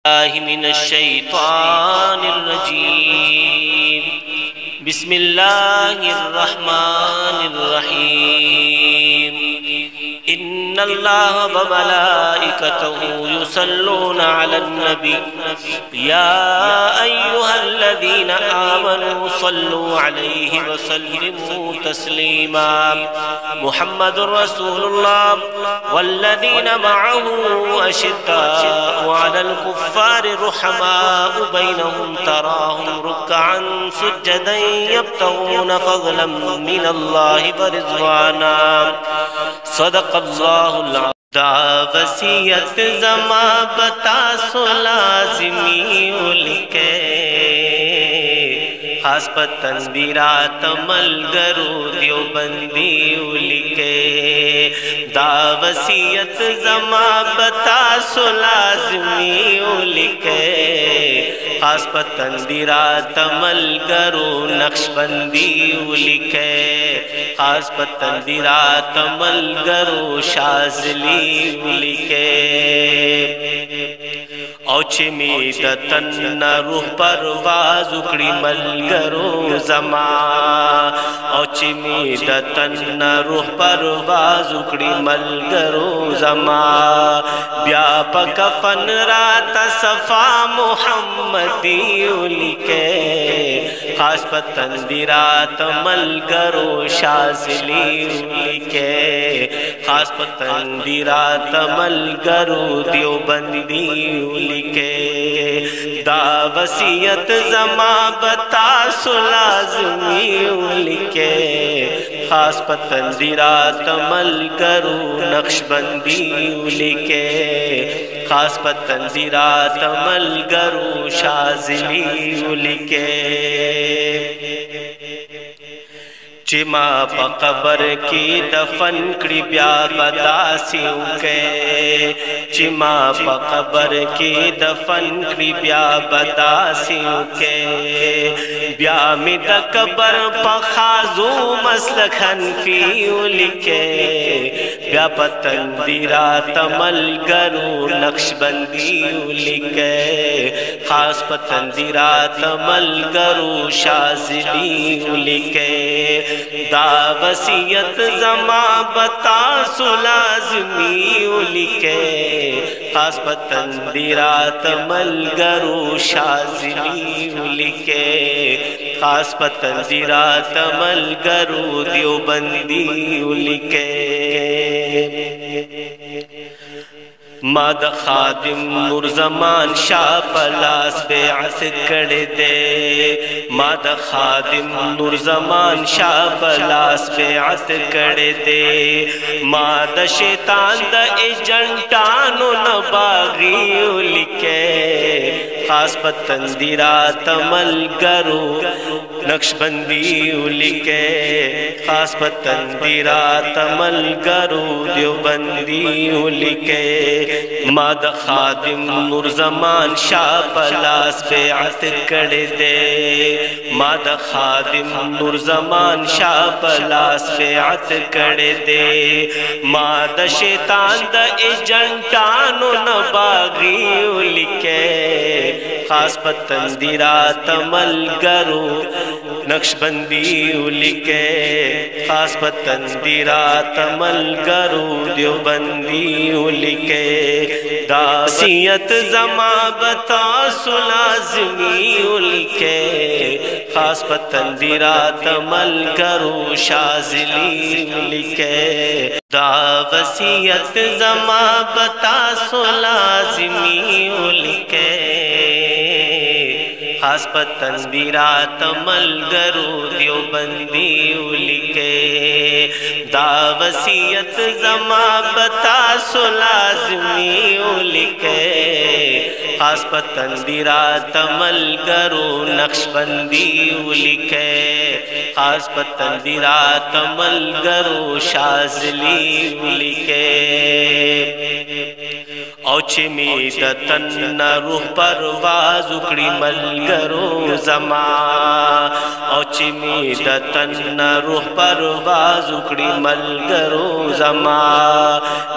मिनश्शैतानिर्रजीम बिस्मिल्लाहिर्रहमानिर्रहीम इन्नल्लाह व मलाइकतहु युसल्लूना अलन नबी या अय्युहल्लज़ीना आमनू सल्लू अलैहि व सल्लिमू तस्लीमा मुहम्मदुर रसूलुल्लाह वल्लज़ीना मअहू अशिद्दाउ अलल कुफ्फारि रुहमाउ बैनहुम तराहुम रुक्अन सुज्जदन यब्तगूना फज़लन मिनल्लाहि व रिज़वाना सदक़ल्लाहुल वसीयत ज़मा बता सो लाज़मी उलिके खास पतन बिरात मलगरू देवबंदी उलिके दा वसीयत ज़मा बता सो लाज़मी उलिके खास पतन बिरात मलगरू नक्शबंदी उलिके खास पतन बिरात मलगरू शाज़ली उलिके औचे में दतन रूह परवाज उकड़ी मलगरो जमा औचे में दतन रूह परवाज उकड़ी मलगरो जमा व्यापक फन रात सफा मुहम्मदी उलिके खास पतन बिरात मलगरो शाज़ली उलिके खास पतन बिरात मलगरो देवबंदी उलिके दा वसीयत ज़मा बता सो लाज़मी उलिके खास पतन बिरात मलगरो नक्शबंदी उलिके खास पतन बिरात मलगरो शाज़ली उलिके चिमा पकबर की दफन कड़ी ब्या बदासियों के चिमा पकबर की दफन कड़ी ब्या बदासियों के ब्या में दकबर पखाजू मसलखन फी उलिके ब्या पतन बिरात मलगरू नक्शबंदी उलिके खास पतन बिरात मलगरू शाज़ली उलिके दा वसीयत ज़मा बता सो लाज़मी उलिके खास पतन बिरात मलगरू शाज़ली उलिके खास पतन बिरात मलगरू देवबंदी उलिके माद खादिम नूरज़मान शाह पलास बेअस कर दे माद खादिम नूरज़मान शाह पलास बेअस कर दे माद शैतान द एजेंटानो न बागी उलिके खास पतन बिरात मलगरू नक्शबंदी उलिके खास पतन बिरात मलगरू देवबंदी उलिके माद खादिम नूरज़मान शाह पलास बेअस कर दे माद खादिम नूरज़मान शाह पलास बेअस कर दे माद शैतान द एजेंटानो न बागी उलिके खास पतन बिरात मलगरू नक्शबंदी उलिके खास पतन बिरात मलगरू देवबंदी उलिके दा वसीयत ज़मा बता सो लाज़मी उलिके खास पतन बिरात मलगरू शाज़ली उलिके दा वसीयत ज़मा बता सो लाज़मी उलिके खास पतन बिरात मलगरू देवबंदी उलिके दा वसीयत ज़मा बता सो लाज़मी उलिके खास पतन बिरात मलगरू नक्शबंदी उलिके खास पतन बिरात मलगरू शाज़ली उलिके او چې می د تن روح پرواز وکړي ملګرو زما او چې می د تن روح پرواز وکړي ملګرو زما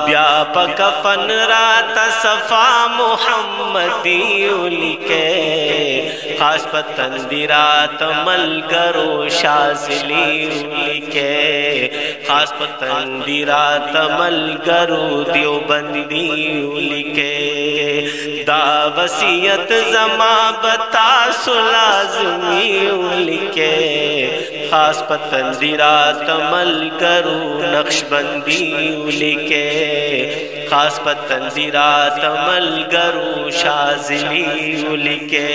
بیا په کفن رات صفا محمدی ولیکه خاص پتن دی رات ملګرو شاذلی ولیکه خاص پتن دی رات ملګرو دیوبندی ولیکه دا وصیت زما بتا سو لازمی ولیکه خاص پتن دی رات ملګرو نقشبندی ولیکه خاص پتن دی رات ملګرو شاذلی ولیکه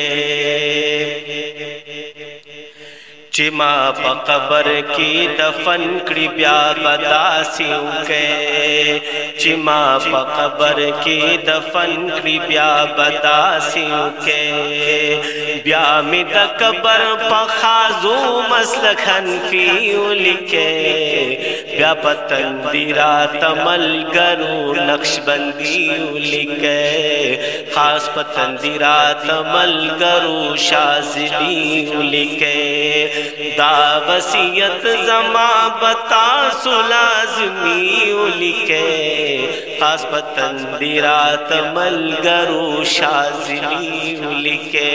چې ما په قبر کې دفن کړي بیا بداسي وکړي چې ما په قبر کې دفن کړي بیا بداسي وکړي بیا مې د قبر په خازو مسلک حنفي ولیکي بیا په تندیرات ملګرو نقشبندي ولیکي خاص په تندیرات ملګرو شاذلی ولیکي دا وصیت زما بتا سو لازمی ولیکه خاص پتن دیرات ملګرو شاذلی ولیکه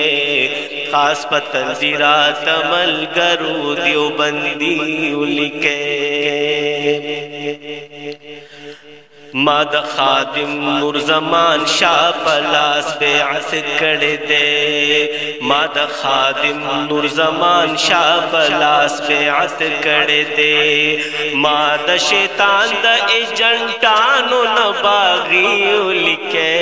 خاص پتن دیرات ملګرو دیوبندی ولیکه ما د خادم نور زمان شاه پلاس بیعت کړي دے ما د خادم نور زمان شاه پلاس بیعت کړي دے ما د شیطان د ایجنټانو نه باغی ولیکه